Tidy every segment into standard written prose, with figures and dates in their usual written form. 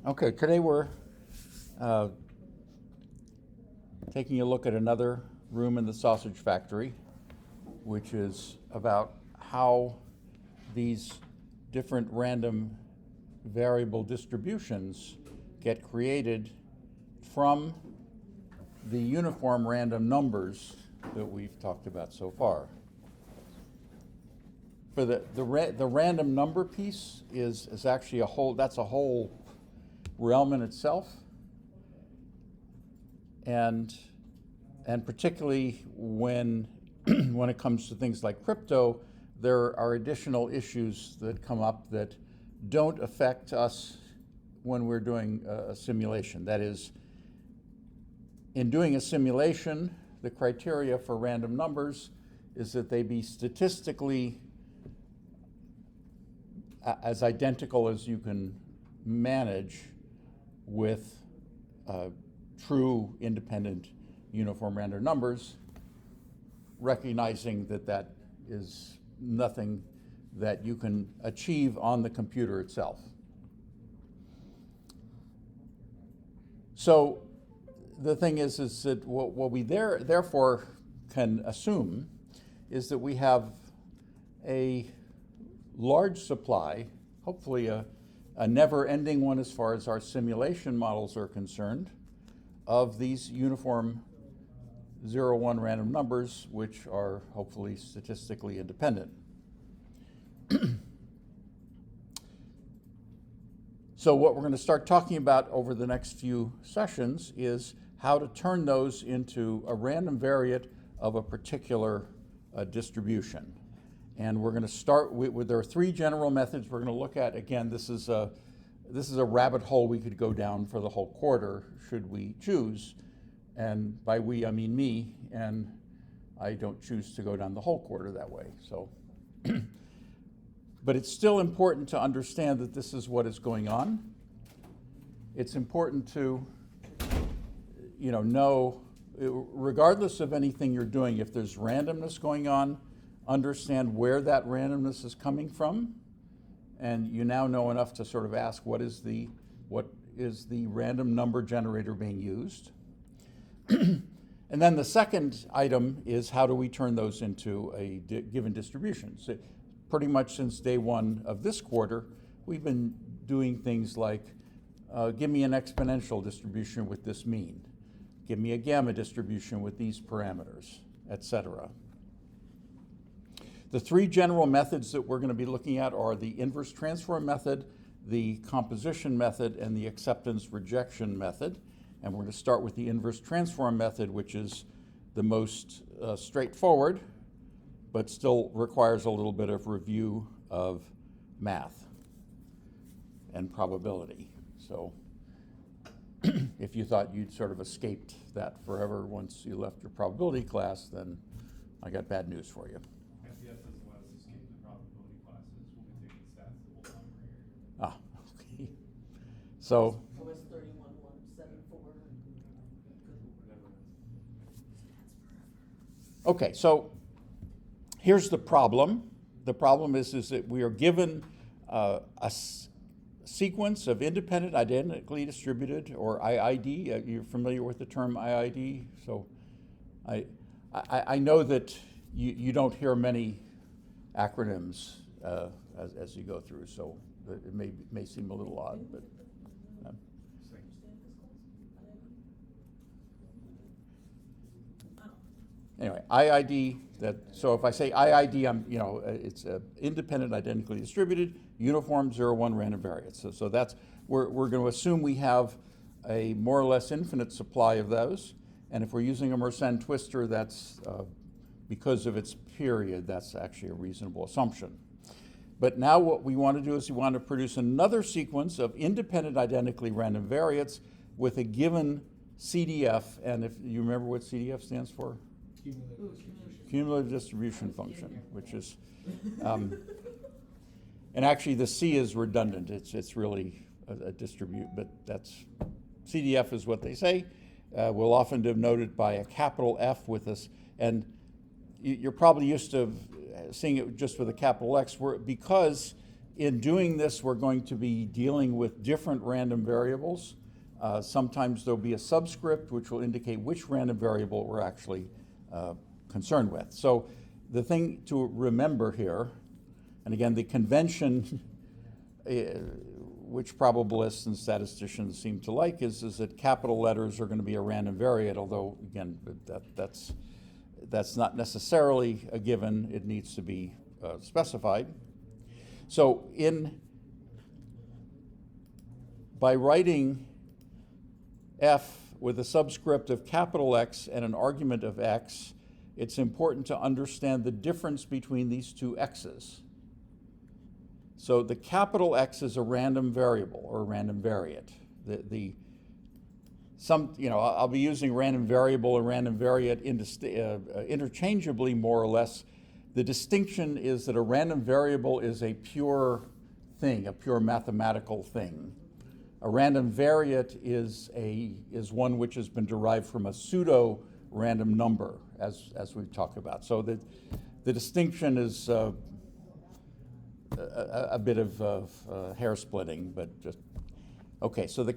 Okay, today we're taking a look at another room in the sausage factory, which is about how these different random variable distributions get created from the uniform random numbers that we've talked about so far. For the random number piece is actually a whole realm in itself, and particularly when when it comes to things like crypto, there are additional issues that come up that don't affect us when we're doing a simulation. That is, in doing a simulation, the criteria for random numbers is that they be statistically as identical as you can manage with true independent uniform random numbers, recognizing that that is nothing that you can achieve on the computer itself. So the thing is that what we therefore can assume is that we have a large supply, hopefully a never-ending one as far as our simulation models are concerned, of these uniform 0-1 random numbers, which are hopefully statistically independent. So what we're going to start talking about over the next few sessions is how to turn those into a random variate of a particular distribution. And we're going to start with there are three general methods we're going to look at. Again, this is a rabbit hole we could go down for the whole quarter should we choose. And by we, I mean me, and I don't choose to go down the whole quarter that way. So, but it's still important to understand that this is what is going on. It's important to, know, regardless of anything you're doing, if there's randomness going on, understand where that randomness is coming from, and you now know enough to sort of ask what is the random number generator being used. And then the second item is how do we turn those into a given distribution. So pretty much since day one of this quarter, we've been doing things like give me an exponential distribution with this mean, give me a gamma distribution with these parameters, etc. The three general methods that we're going to be looking at are the inverse transform method, the composition method, and the acceptance rejection method. And we're going to start with the inverse transform method, which is the most straightforward, but still requires a little bit of review of math and probability. So if you thought you'd sort of escaped that forever once you left your probability class, then I got bad news for you. Okay. So. Okay, so here's the problem. The problem is that we are given a sequence of independent, identically distributed, or IID. You're familiar with the term IID? So I know that you don't hear many acronyms as you go through, so it may seem a little odd, but. Anyway, IID, so if I say IID, it's an independent, identically distributed, uniform 0-1 random variate. So that's, we're going to assume we have a more or less infinite supply of those. And if we're using a Mersenne twister, that's, because of its period, that's actually a reasonable assumption. But now what we want to do is we want to produce another sequence of independent, identically random variates with a given CDF. And if you remember what CDF stands for? Cumulative distribution function, which is, and actually the C is redundant. It's really a distribute, but that's, CDF is what they say. We'll often denote it by a capital F with this, and you're probably used to seeing it just with a capital X, because in doing this, we're going to be dealing with different random variables. Sometimes there'll be a subscript which will indicate which random variable we're actually concerned with. So the thing to remember here, and again, the convention which probabilists and statisticians seem to like is that capital letters are going to be a random variate, although, again, that's not necessarily a given. It needs to be specified. So by writing f with a subscript of capital X and an argument of x, it's important to understand the difference between these two x's. So the capital X is a random variable or a random variate. I'll be using random variable and random variate interchangeably, more or less. The distinction is that a random variable is a pure thing, a pure mathematical thing. A random variate is one which has been derived from a pseudo random number, as we've talked about. So the distinction is a bit of hair splitting, but just okay. So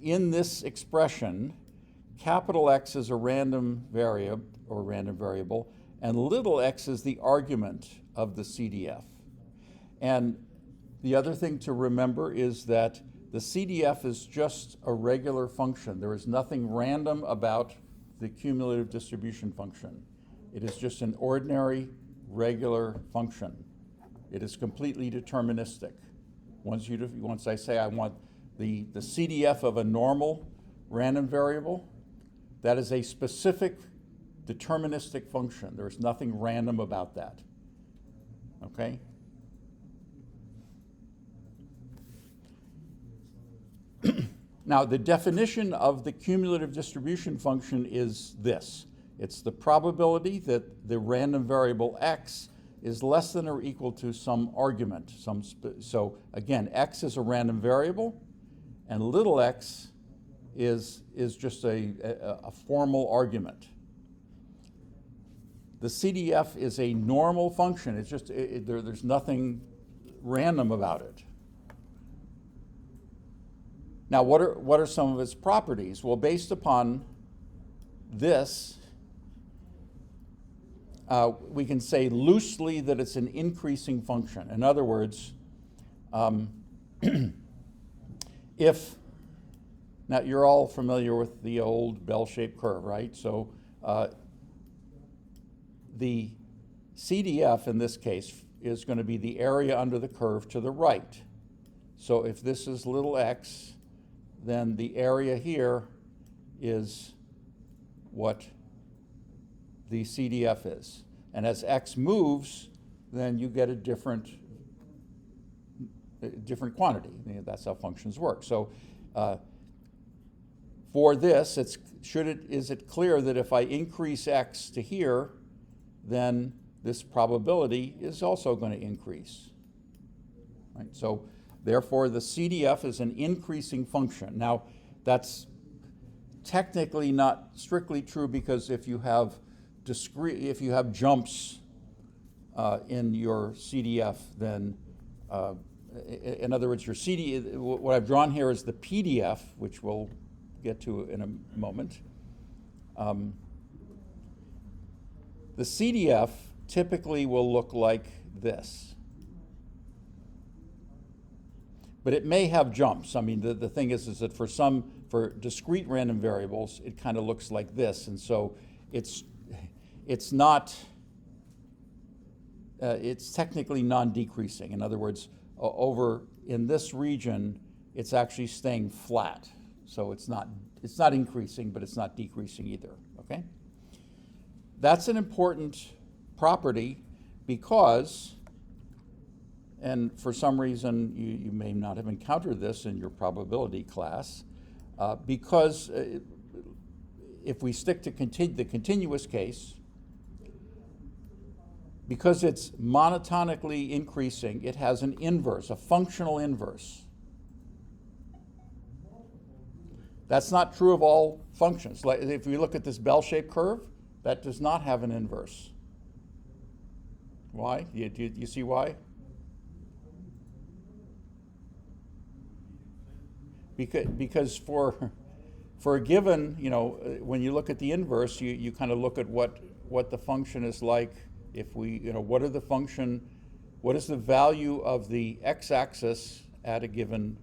in this expression, capital X is a random variable or random variable, and little x is the argument of the CDF. And the other thing to remember is that the CDF is just a regular function. There is nothing random about the cumulative distribution function. It is just an ordinary, regular function. It is completely deterministic. Once I say I want the CDF of a normal random variable, that is a specific deterministic function. There's nothing random about that. Okay? Now, the definition of the cumulative distribution function is this. It's the probability that the random variable x is less than or equal to some argument. So again, x is a random variable, and little x is just a formal argument. The CDF is a normal function. It's just there's nothing random about it. Now, what are some of its properties? Well, based upon this, we can say loosely that it's an increasing function. In other words, now you're all familiar with the old bell-shaped curve, right? So the CDF in this case is going to be the area under the curve to the right. So if this is little x, then the area here is what the CDF is. And as x moves, then you get a different quantity. That's how functions work. So for this, is it clear that if I increase x to here, then this probability is also going to increase? Right? So therefore, the CDF is an increasing function. Now, that's technically not strictly true, because if you have jumps in your CDF, then in other words, what I've drawn here is the PDF, which we'll get to in a moment. The CDF typically will look like this. But it may have jumps. I mean, the thing is that for discrete random variables, it kind of looks like this. And so it's technically non-decreasing. In other words, over in this region, it's actually staying flat. So it's not increasing, but it's not decreasing either, okay? That's an important property because, and for some reason you may not have encountered this in your probability class, because if we stick to the continuous case, because it's monotonically increasing, it has an inverse, a functional inverse. That's not true of all functions. Like if we look at this bell-shaped curve, that does not have an inverse. Why? Do you see why? Because for a given, when you look at the inverse, you kind of look at what the function is like. If we, what is the value of the x-axis at a given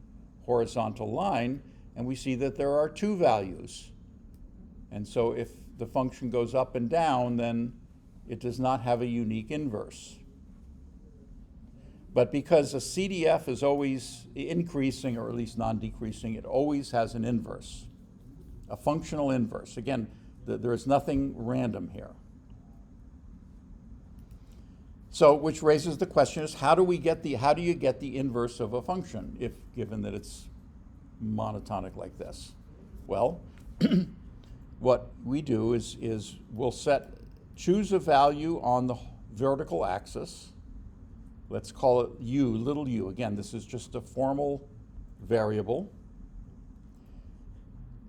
horizontal line, and we see that there are two values. And so if the function goes up and down, then it does not have a unique inverse. But because a CDF is always increasing, or at least non-decreasing, it always has an inverse, a functional inverse. Again, there is nothing random here. So, which raises the question is, how do you get the inverse of a function, if given that it's monotonic like this? Well, what we do is we'll choose a value on the vertical axis. Let's call it u, little u. Again, this is just a formal variable.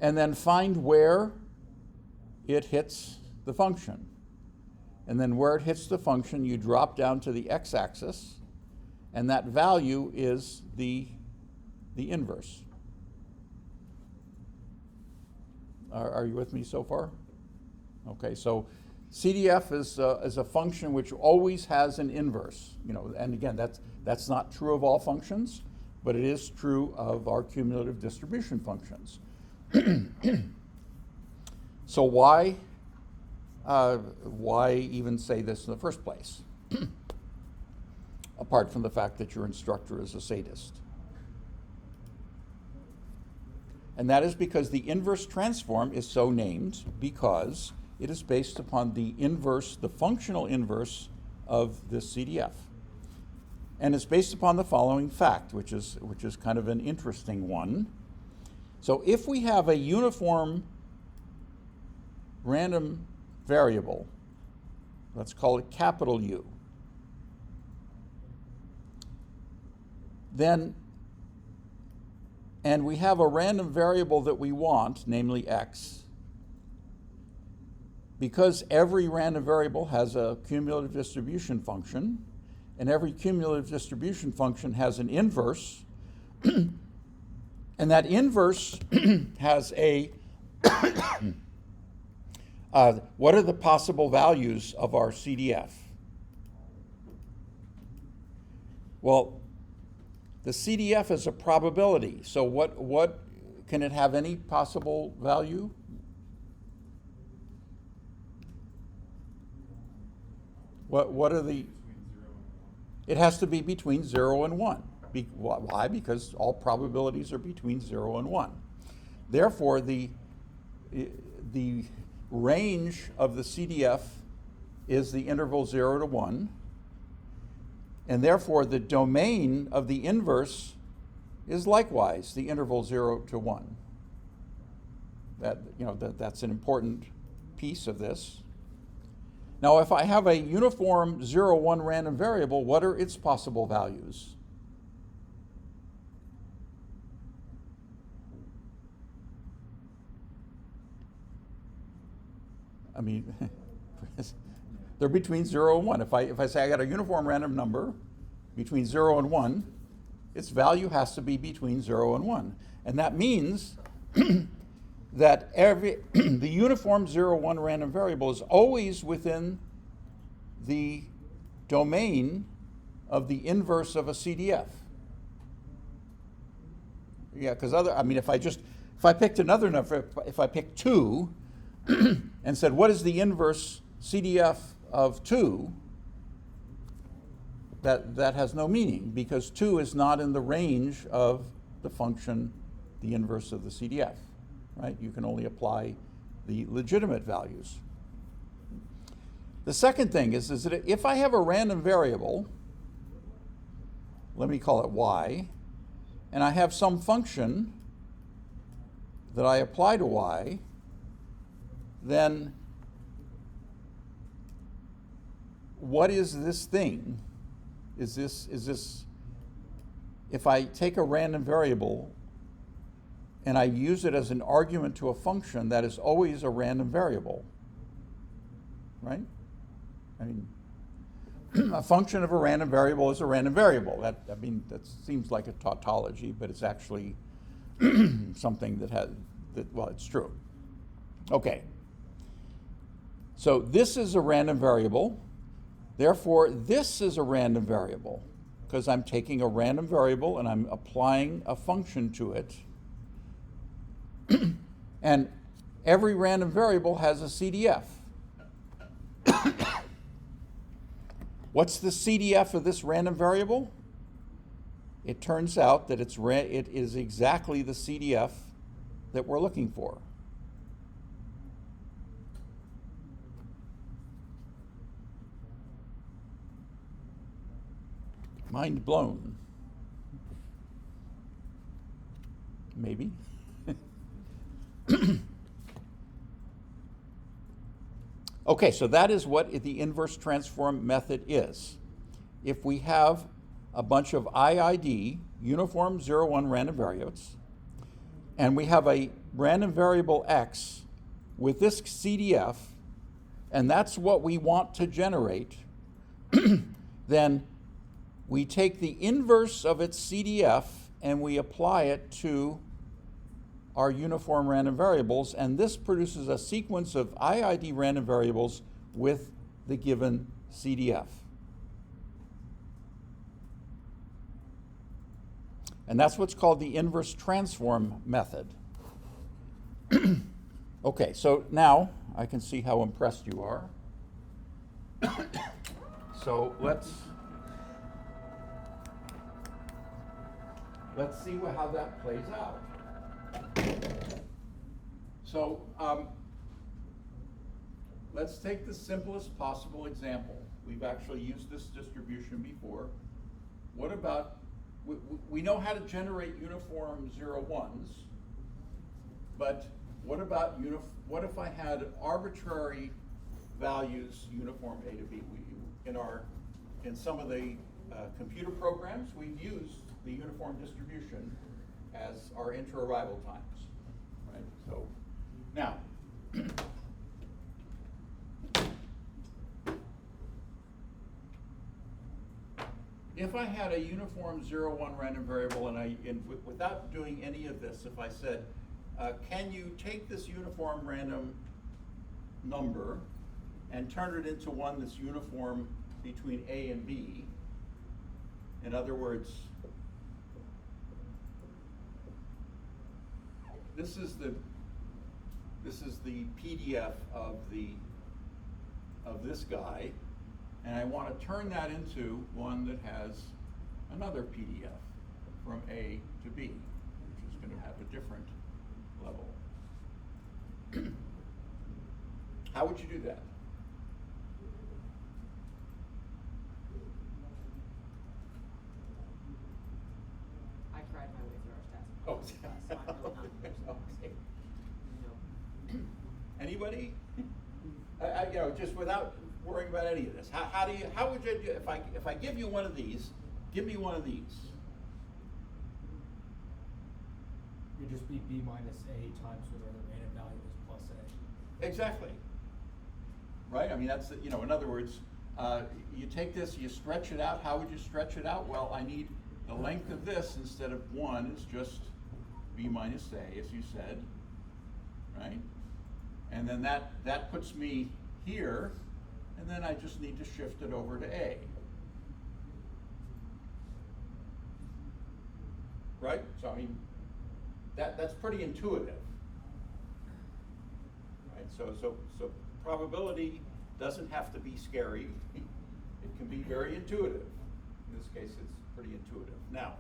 And then find where it hits the function. And then where it hits the function, you drop down to the x-axis, and that value is the inverse. Are you with me so far? Okay, so CDF is a function which always has an inverse. And again, that's not true of all functions, but it is true of our cumulative distribution functions. So why even say this in the first place? Apart from the fact that your instructor is a sadist. And that is because the inverse transform is so named because it is based upon the inverse, the functional inverse of this CDF. And it's based upon the following fact, which is kind of an interesting one. So if we have a uniform random variable, let's call it capital U, and we have a random variable that we want, namely x, because every random variable has a cumulative distribution function, and every cumulative distribution function has an inverse, and that inverse has a what are the possible values of our CDF? Well, the CDF is a probability. So what can it have any possible value? What are the? It has to be between 0 and 1. Why? Because all probabilities are between 0 and 1. Therefore, the range of the CDF is the interval 0 to 1, and therefore the domain of the inverse is likewise the interval 0 to 1. That's an important piece of this. Now, if I have a uniform 0, 1 random variable, what are its possible values? I mean, they're between 0 and 1. If I say I got a uniform random number between 0 and 1, its value has to be between 0 and 1. And that means that the uniform 0, 1 random variable is always within the domain of the inverse of a CDF. Yeah, because if I picked another number, if I picked 2, and said, what is the inverse CDF of 2? That has no meaning, because 2 is not in the range of the function, the inverse of the CDF, right? You can only apply the legitimate values. The second thing is that if I have a random variable, let me call it y, and I have some function that I apply to y, then what is this thing? Is this, if I take a random variable and I use it as an argument to a function, that is always a random variable, right? I mean, a function of a random variable is a random variable. That seems like a tautology, but it's actually something well, it's true. Okay. So this is a random variable. Therefore, this is a random variable because I'm taking a random variable and I'm applying a function to it. And every random variable has a CDF. What's the CDF of this random variable? It turns out that it is exactly the CDF that we're looking for. Mind blown. Maybe. Okay, so that is what the inverse transform method is. If we have a bunch of IID, uniform 0, 1 random variables, and we have a random variable x with this CDF, and that's what we want to generate, then we take the inverse of its CDF and we apply it to our uniform random variables, and this produces a sequence of IID random variables with the given CDF. And that's what's called the inverse transform method. Okay, so now I can see how impressed you are. So let's see how that plays out. So let's take the simplest possible example. We've actually used this distribution before. What about, we know how to generate uniform 0, 1s, but what about, what if I had arbitrary values uniform A to B? In some of the computer programs, we've used the uniform distribution as our inter-arrival times, right? So now, if I had a uniform 0, 1 random variable and without doing any of this, if I said, can you take this uniform random number and turn it into one that's uniform between A and B? In other words, this is the PDF of this guy, and I want to turn that into one that has another PDF from A to B, which is going to have a different level. How would you do that? I tried my way through our stats. Oh, Okay. Anybody? Just without worrying about any of this. How would you do if I give you one of these? Give me one of these. It'd just be B minus A times whatever the random value is plus A. Exactly. Right? I mean, that's, in other words, you take this, you stretch it out. How would you stretch it out? Well, I need the length of this instead of 1 is just B minus A, as you said, right? And then that puts me here, and then I just need to shift it over to A. Right? So, I mean, that's pretty intuitive. Right? So probability doesn't have to be scary. It can be very intuitive. In this case, it's pretty intuitive. Now,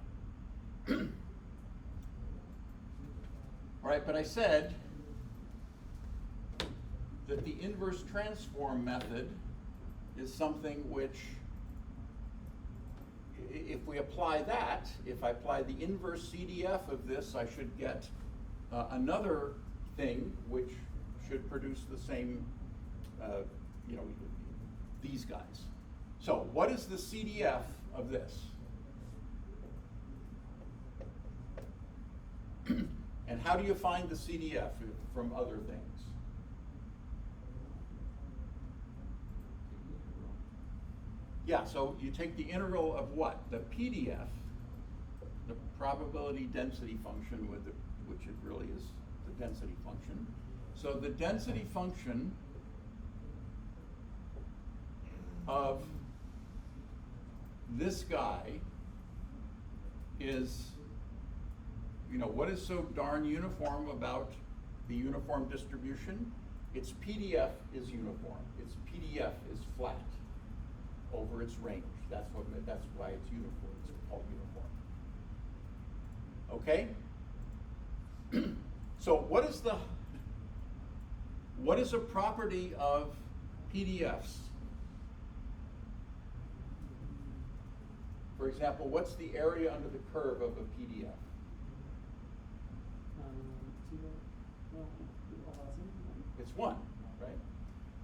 all right, but I said that the inverse transform method is something which, if we apply that, if I apply the inverse CDF of this, I should get another thing which should produce the same, these guys. So what is the CDF of this? And how do you find the CDF from other things? Yeah, so you take the integral of what? The PDF, the probability density function with the which it really is the density function. So the density function of this guy is, you know, what is so darn uniform about the uniform distribution? Its PDF is uniform. Its PDF is flat over its range. That's why it's uniform. It's called uniform. Okay? So what is a property of PDFs? For example, what's the area under the curve of a PDF? It's 1, right?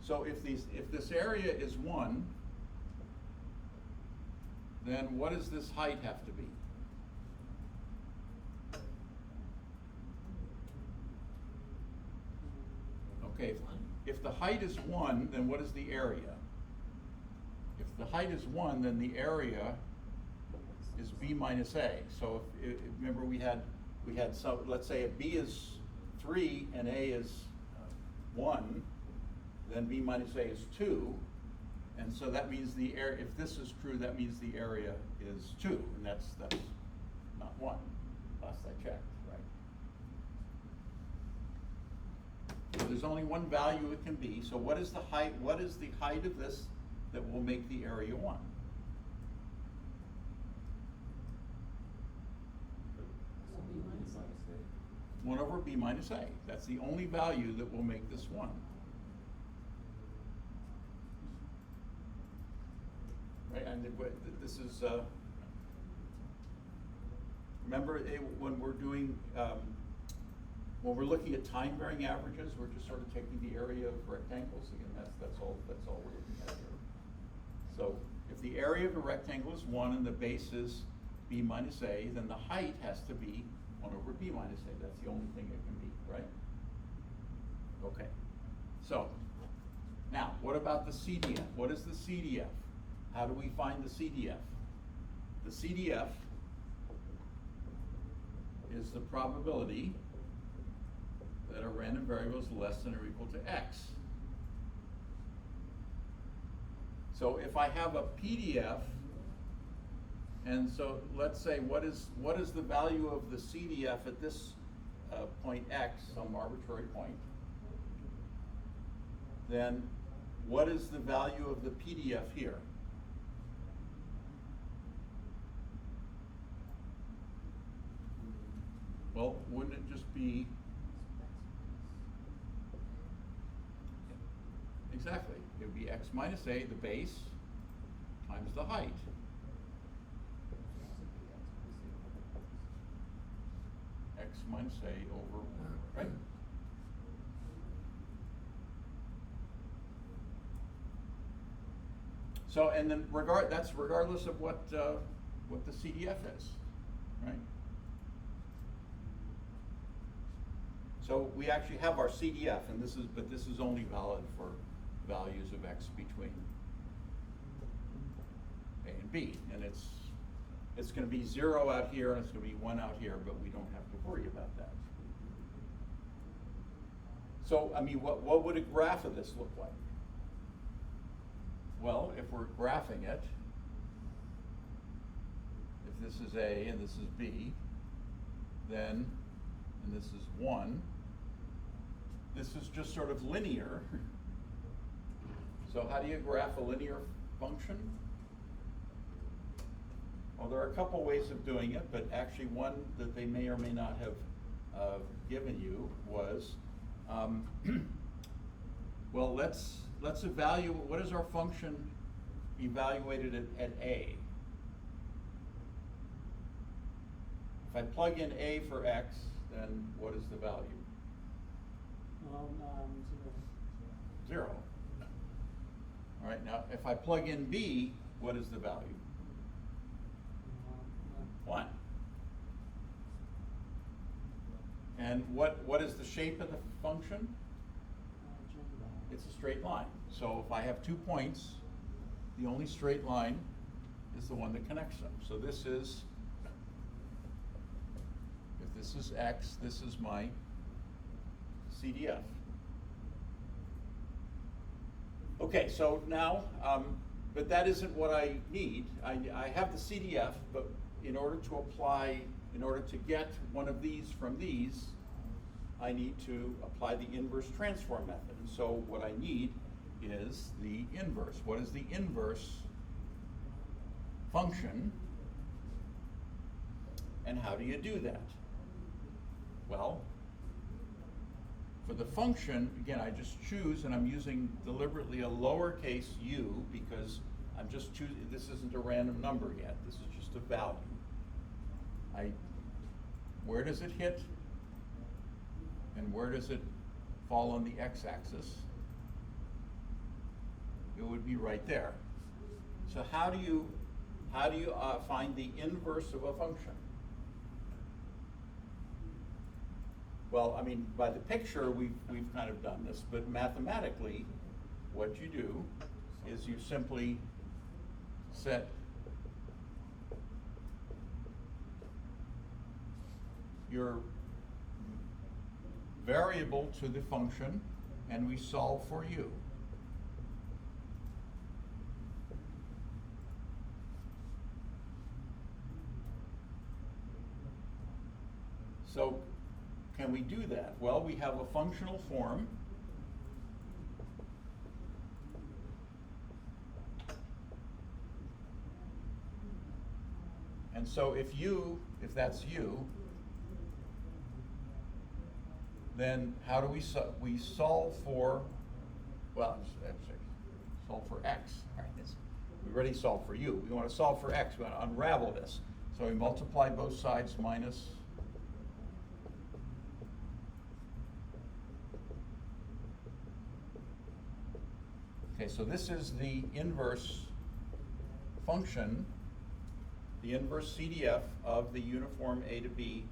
So if this area is 1, then what does this height have to be? Okay, if the height is 1, then what is the area? If the height is 1, then the area is b minus a. So if remember we had some, let's say if b is 3 and a is 1, then b minus a is 2, and so that means the area, if this is true, that means the area is 2, and that's not 1, last I checked, right? So there's only one value it can be. So what is the height of this that will make the area 1? One over b minus a. That's the only value that will make this 1. Right, and this is, remember when we're doing, when we're looking at time-varying averages, we're just sort of taking the area of rectangles. Again, that's all we're looking at here. So if the area of a rectangle is 1 and the base is b minus a, then the height has to be 1 over b minus a. That's the only thing it can be, right? Okay. So, now, what about the CDF? What is the CDF? How do we find the CDF? The CDF is the probability that a random variable is less than or equal to x. So if I have a PDF, and so let's say what is the value of the CDF at this point x, some arbitrary point, then what is the value of the PDF here? Well, wouldn't it just be, exactly, it would be x minus a, the base, times the height. X minus a over 1, right? So, and then that's regardless of what the CDF is, right? So we actually have our CDF, and this is only valid for values of x between a and b, and it's going to be 0 out here and it's going to be 1 out here, but we don't have to worry about that. So, I mean, what would a graph of this look like? Well, if we're graphing it, if this is a and this is b, then, and this is 1, this is just sort of linear. So how do you graph a linear function? Well, there are a couple ways of doing it, but actually one that they may or may not have given you was, well, let's evaluate, what is our function evaluated at a? If I plug in a for x, then what is the value? 0. All right, now if I plug in b, what is the value? 1. And what is the shape of the function? It's a straight line. So if I have 2 points, the only straight line is the one that connects them. So this is, if this is X, this is my CDF. Okay, so now, but that isn't what I need. I have the CDF, but in order to get one of these from these, I need to apply the inverse transform method. And so what I need is the inverse. What is the inverse function? And how do you do that? Well, for the function, again, I just choose, and I'm using deliberately a lowercase u because I'm just choosing, this isn't a random number yet, this is just a value. Where does it hit? And where does it fall on the x-axis? It would be right there. So how do you find the inverse of a function? Well, I mean, by the picture, we've kind of done this, but mathematically, what you do is you simply set your variable to the function, and we solve for u. So, can we do that? Well, we have a functional form. And so if that's u, then how do we solve for, well, solve for x. All right, we already solved for u. We want to solve for x. We want to unravel this. So we multiply both sides minus okay, so this is the inverse function, the inverse CDF of the uniform A to B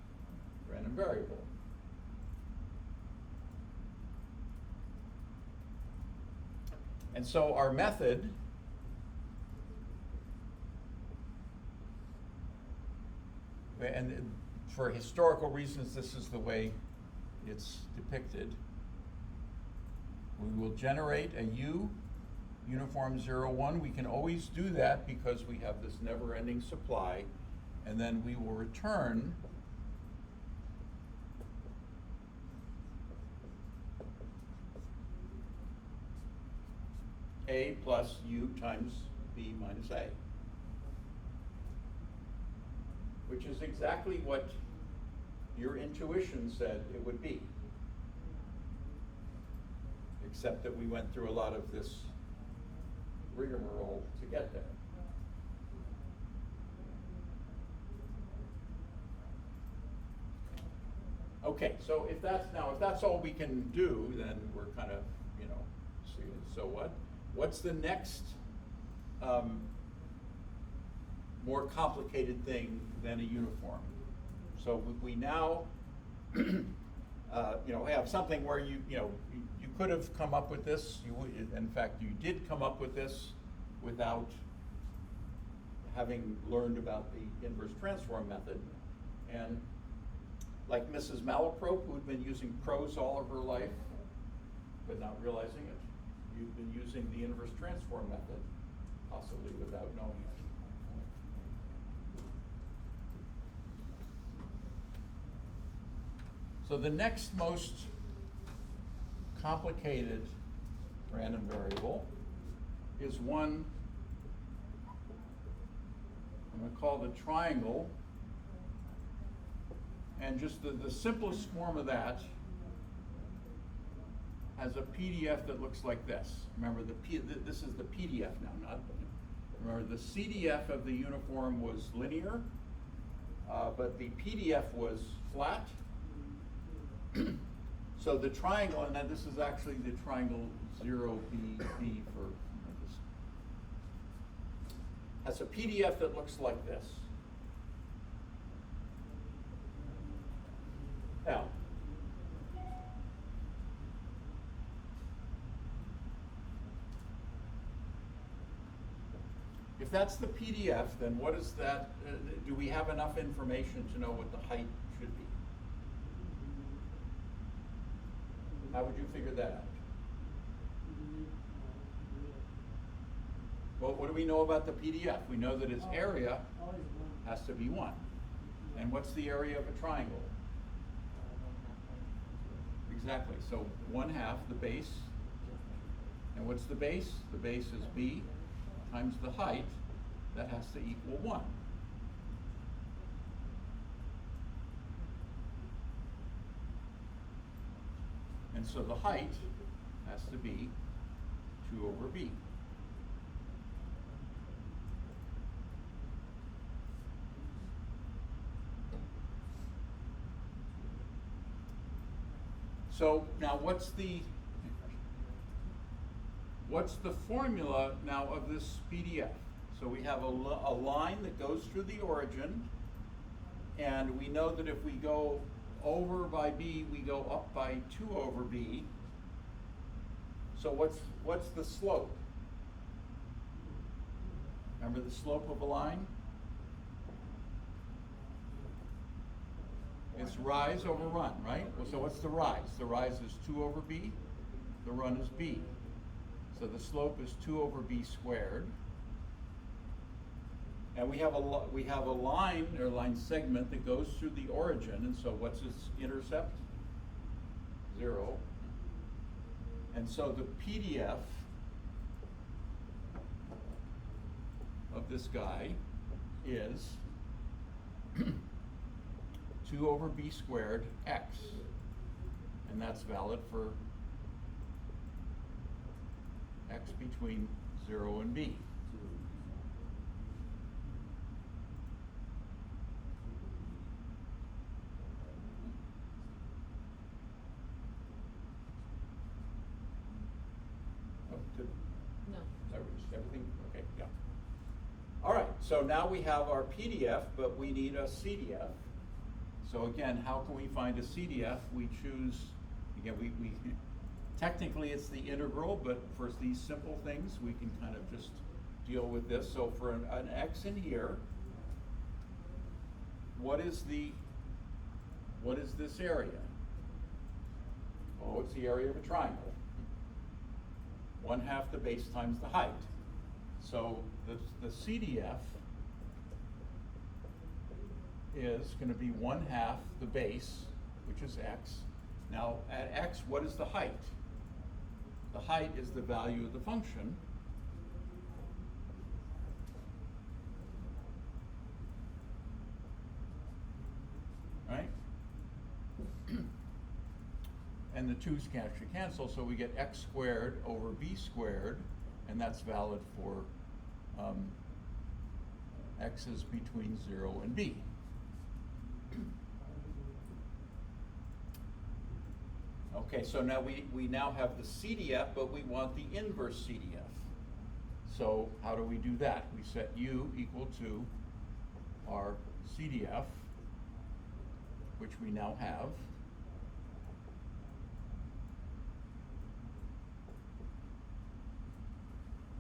random variable. And so our method and for historical reasons, this is the way it's depicted. We will generate a U uniform 0, 1. We can always do that because we have this never-ending supply, and then we will return A plus U times B minus A, which is exactly what your intuition said it would be, except that we went through a lot of this rigmarole to get there. Okay, so if that's all we can do, then we're kind of, so what's the next more complicated thing than a uniform? So we now have something where you could have come up with this. In fact, you did come up with this without having learned about the inverse transform method. And like Mrs. Malaprop, who had been using prose all of her life, but not realizing it, you've been using the inverse transform method, possibly without knowing it. So the next most complicated random variable is one I'm going to call the triangle, and just the simplest form of that has a PDF that looks like this. Remember, this is the PDF now, not, remember the CDF of the uniform was linear, but the PDF was flat. So the triangle, and then this is actually the triangle 0BB for this, has a PDF that looks like this. Now, if that's the PDF, then what is that? Do we have enough information to know what the height should be? How would you figure that out? Well, what do we know about the PDF? We know that its area has to be 1. And what's the area of a triangle? Exactly, so 1/2 the base. And what's the base? The base is b times the height. That has to equal 1. And so the height has to be 2 over b. So now what's the formula now of this PDF? So we have a line that goes through the origin, and we know that if we go over by b, we go up by 2 over b. So what's the slope? Remember the slope of a line? It's rise over run, right? Well, so what's the rise? The rise is 2 over b. The run is b. So the slope is 2 over b squared. And we have a line or line segment that goes through the origin. And so what's its intercept? 0. And so the PDF of this guy is 2 over b squared x. And that's valid for x between 0 and b. No. Everything? Okay, yeah. All right, so now we have our PDF, but we need a CDF. So again, how can we find a CDF? We choose, again, we technically it's the integral, but for these simple things, we can kind of just deal with this. So for an x in here, what is this area? Oh, it's the area of a triangle. 1/2 the base times the height. So the CDF is going to be 1/2 the base, which is x. Now at x, what is the height? The height is the value of the function. Right? And the 2's can actually cancel, so we get x squared over b squared, and that's valid for x's between 0 and b. Okay, so now we now have the CDF, but we want the inverse CDF. So how do we do that? We set u equal to our CDF, which we now have.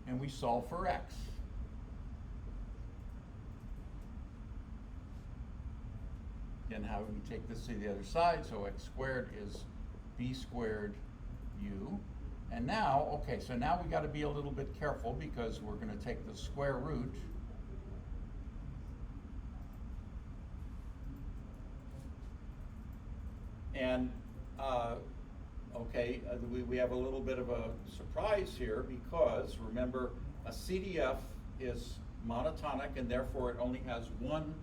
And we solve for x. Again, how do we take this to the other side? So x squared is b squared u. And now, okay, so now we got to be a little bit careful because we're going to take the square root. And okay, we have a little bit of a surprise here because remember a CDF is monotonic and therefore it only has one,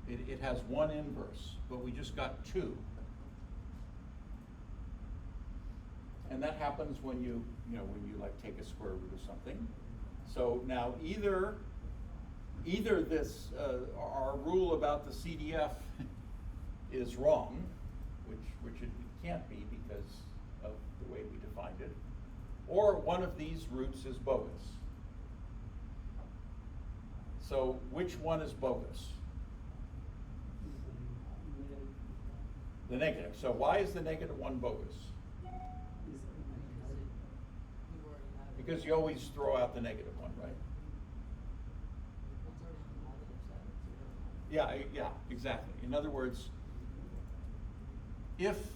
it has one inverse, but we just got 2. And that happens when you like take a square root of something. So now either this, our rule about the CDF is wrong, which it can't be because of the way we defined it, or one of these roots is bogus. So which one is bogus? The negative. So why is the -1 bogus? Because you always throw out the -1, right? Yeah, exactly. In other words, if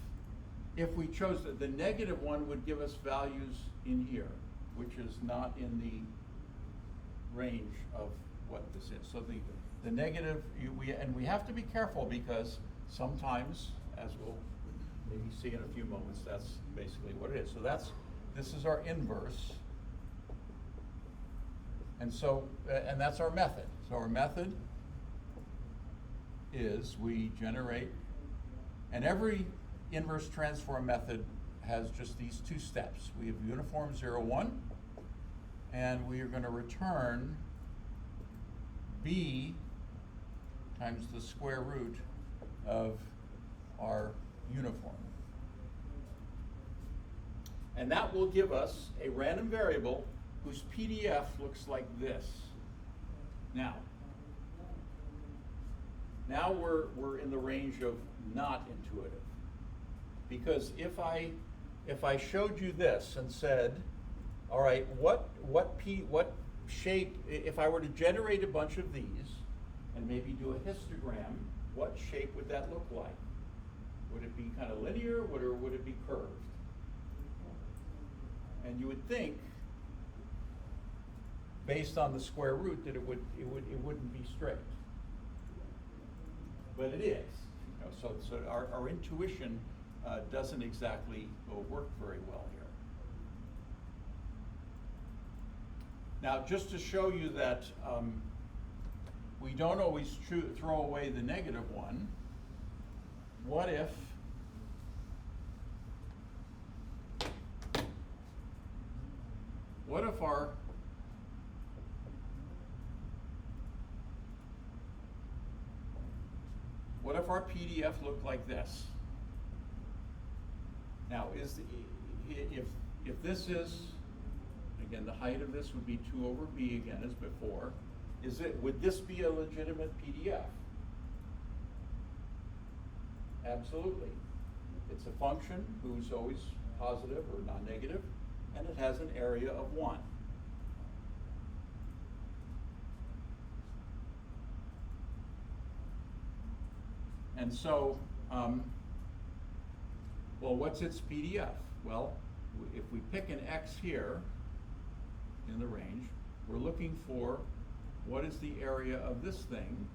if we chose the negative one would give us values in here, which is not in the range of what this is. So the negative, we have to be careful because sometimes, as we'll maybe see in a few moments, that's basically what it is. So this is our inverse. And so, and that's our method. So our method is we generate, and every inverse transform method has just these two steps. We have uniform 0, 1, and we are going to return b times the square root of our uniform. And that will give us a random variable whose PDF looks like this. Now we're in the range of not intuitive. Because if I showed you this and said, all right, what shape, if I were to generate a bunch of these and maybe do a histogram, what shape would that look like? Would it be kind of linear, or would it be curved? And you would think, based on the square root, that it wouldn't be straight. But it is. So our intuition doesn't exactly work very well here. Now, just to show you that we don't always throw away the negative one, what if our PDF looked like this? Now, if this is, again, the height of this would be 2 over b again as before, would this be a legitimate PDF? Absolutely. It's a function who's always positive or non-negative, and it has an area of 1. And so, well, what's its PDF? Well, if we pick an x here in the range, we're looking for what is the area of this thing.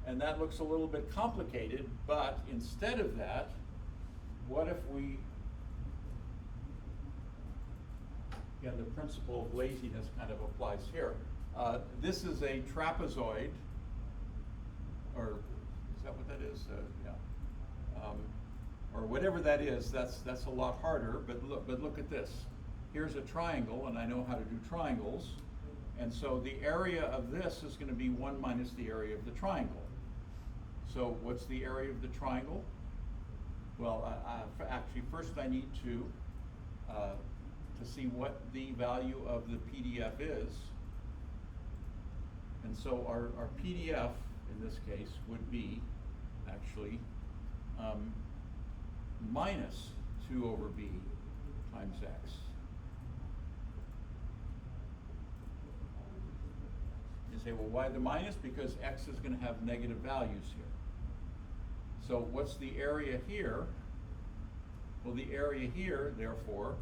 And that looks a little bit complicated, but instead of that, what if we, again, the principle of laziness kind of applies here. This is a trapezoid, or is that what that is? Yeah. Or whatever that is, that's a lot harder, but look at this. Here's a triangle, and I know how to do triangles, and so the area of this is going to be 1 minus the area of the triangle. So what's the area of the triangle? Well, actually, first I need to see what the value of the PDF is. And so our PDF, in this case, would be actually minus 2 over b times x. You say, well, why the minus? Because x is going to have negative values here. So what's the area here? Well, the area here, therefore,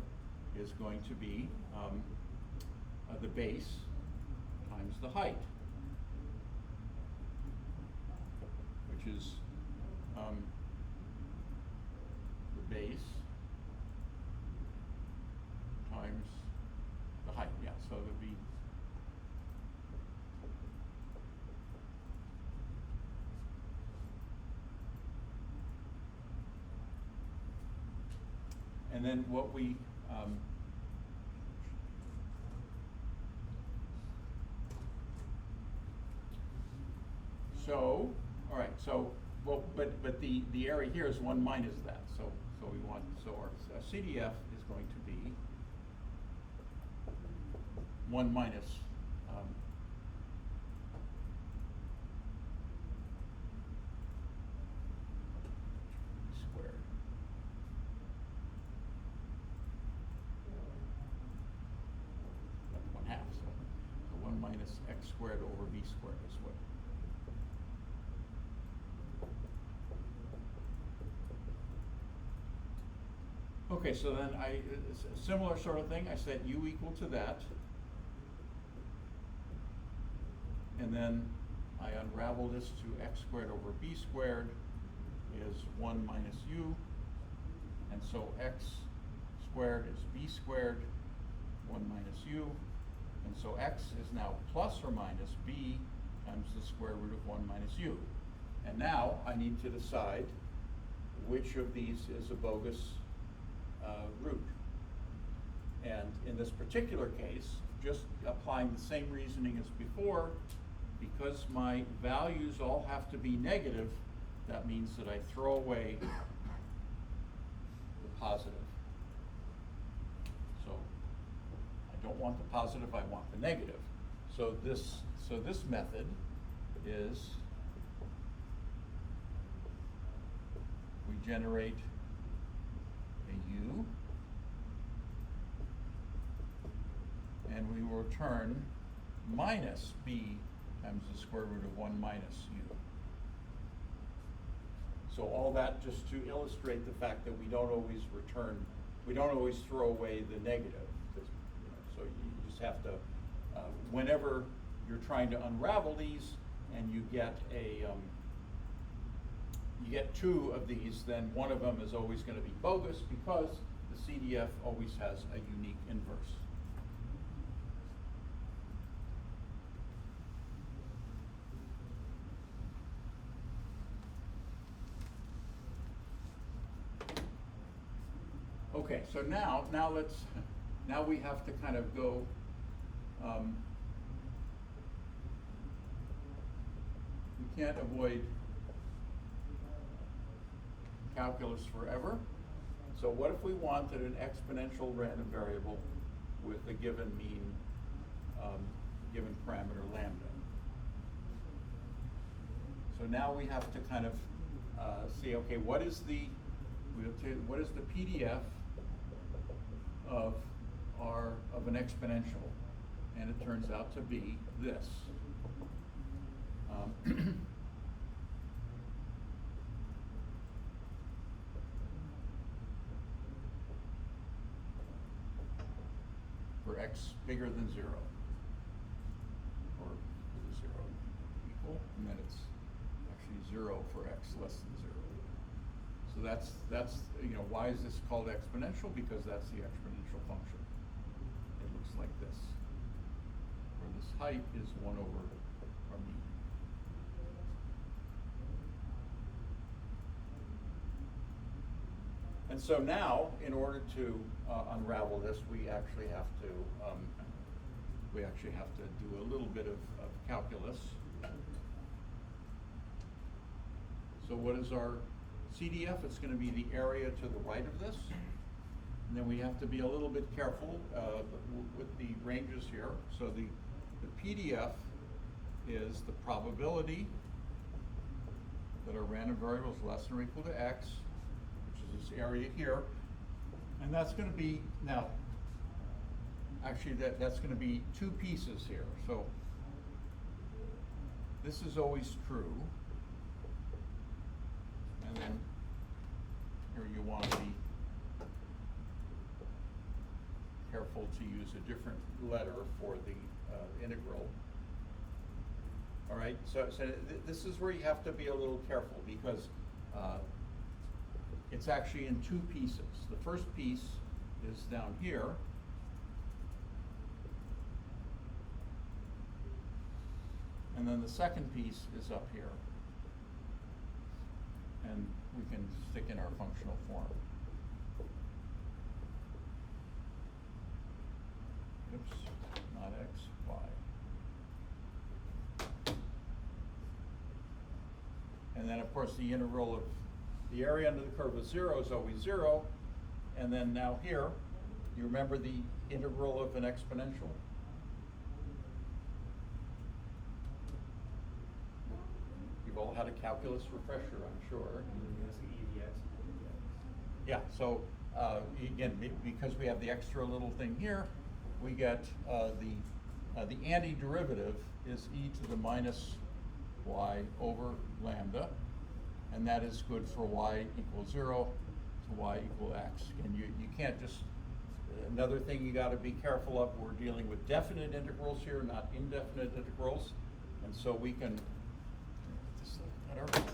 is going to be the base times the height, which is the base times the height. Yeah, so it would be and then what we so all right, so well, but the area here is 1 minus that, so we want, so our CDF is going to be 1 minus squared. That's 1/2, so 1 minus x squared over b squared is what. Okay, so then it's a similar sort of thing, I set u equal to that. And then I unravel this to x squared over b squared is 1 minus u. And so x squared is b squared, 1 minus u. And so x is now plus or minus b times the square root of 1 minus u. And now I need to decide which of these is a bogus root. And in this particular case, just applying the same reasoning as before, because my values all have to be negative, that means that I throw away the positive. So I don't want the positive, I want the negative. So this method is we generate a u, and we will return minus b times the square root of 1 minus u. So all that just to illustrate the fact that we don't always throw away the negative. So you just have to, whenever you're trying to unravel these and you get two of these, then one of them is always going to be bogus because the CDF always has a unique inverse. Okay, so now we have to kind of go, we can't avoid calculus forever. So what if we wanted an exponential random variable with a given mean, given parameter lambda? So now we have to kind of see, okay, what is the PDF of an exponential? And it turns out to be this. For x bigger than 0, or 0 equal, and then it's actually 0 for x less than 0. So that's why is this called exponential? Because that's the exponential function. It looks like this, where this height is 1 over our mean. And so now, in order to unravel this, we actually have to do a little bit of calculus. So what is our CDF? It's going to be the area to the right of this. And then we have to be a little bit careful with the ranges here. So the PDF is the probability that our random variable is less than or equal to x, which is this area here. And that's going to be, now, actually that's going to be two pieces here. So this is always true. And then here you want to be careful to use a different letter for the integral. All right, so this is where you have to be a little careful because it's actually in two pieces. The first piece is down here. And then the second piece is up here. And we can stick in our functional form. Oops, not x, y. And then, of course, the integral of the area under the curve of 0 is always 0. And then now here, you remember the integral of an exponential? You've all had a calculus refresher, I'm sure. Yeah, so again, because we have the extra little thing here, we get the antiderivative is e to the minus y over lambda, and that is good for y equals 0. to y equal x. And you can't just, another thing you gotta be careful of, we're dealing with definite integrals here, not indefinite integrals. And so we can, just better.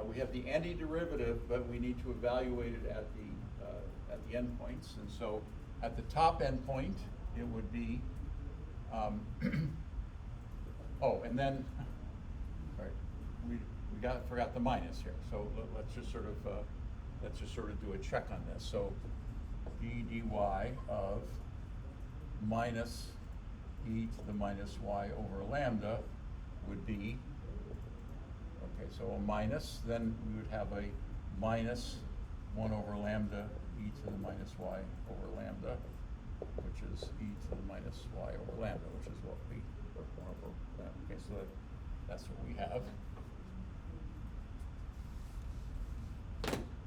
We have the antiderivative, but we need to evaluate it at the endpoints. And so at the top endpoint, it would be, oh, and then, right, we forgot the minus here. So let's just sort of do a check on this. So d dy of minus e to the minus y over lambda would be, okay, so a minus, then we would have a minus 1 over lambda e to the minus y over lambda, which is e to the minus y over lambda, which is what we, okay, so that's what we have.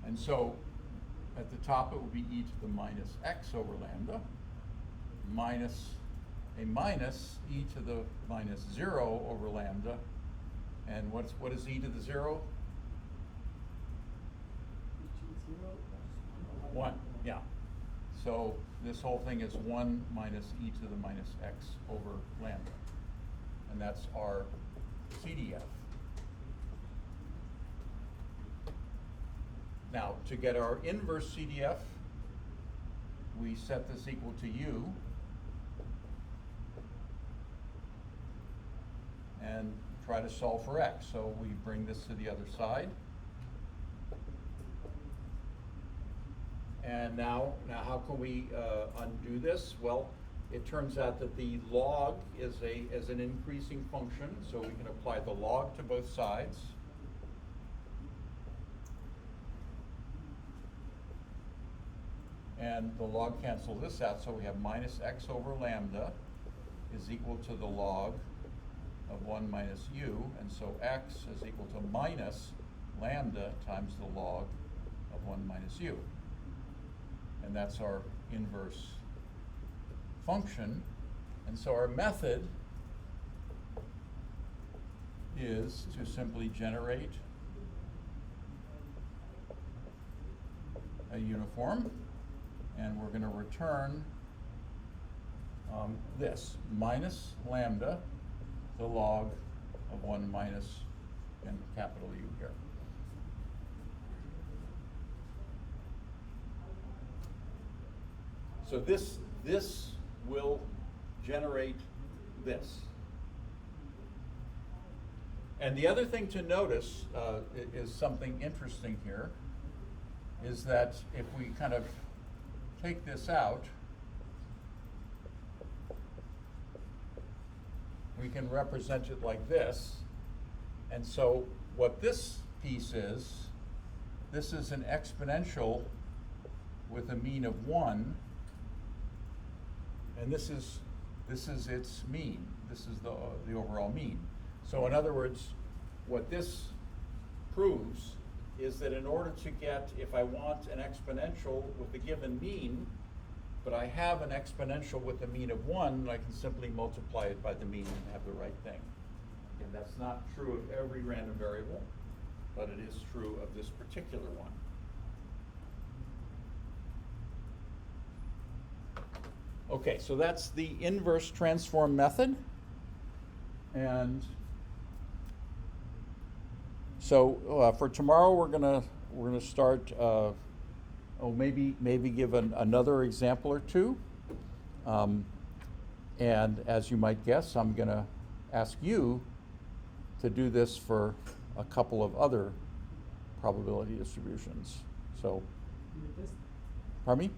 And so at the top it would be e to the minus x over lambda minus a minus e to the minus 0 over lambda. And what is e to the 0? 1, yeah. So this whole thing is 1 minus e to the minus x over lambda. And that's our CDF. Now, to get our inverse CDF, we set this equal to u. And try to solve for x. So we bring this to the other side. And now how can we undo this? Well, it turns out that the log is an increasing function, so we can apply the log to both sides. And the log cancels this out, so we have minus x over lambda is equal to the log of 1 minus u, and so x is equal to minus lambda times the log of 1 minus u. And that's our inverse function. And so our method is to simply generate a uniform, and we're going to return this, minus lambda, the log of 1 minus, and capital U here. So this will generate this. And the other thing to notice is something interesting here, is that if we kind of take this out, we can represent it like this. And so what this piece is, this is an exponential with a mean of 1, and this is its mean. This is the overall mean. So in other words, what this proves is that in order to get, if I want an exponential with a given mean, but I have an exponential with a mean of 1, I can simply multiply it by the mean and have the right thing. Again, that's not true of every random variable, but it is true of this particular one. Okay, so that's the inverse transform method. And so for tomorrow, we're gonna start. Maybe give another example or two. And as you might guess, I'm gonna ask you to do this for a couple of other probability distributions. So, pardon me?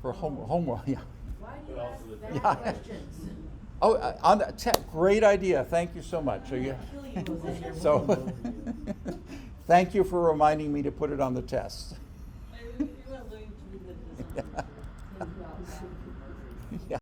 For homework, yeah. Why do you ask that Yeah. questions? Oh, great idea. Thank you so much. So, thank you for reminding me to put it on the test.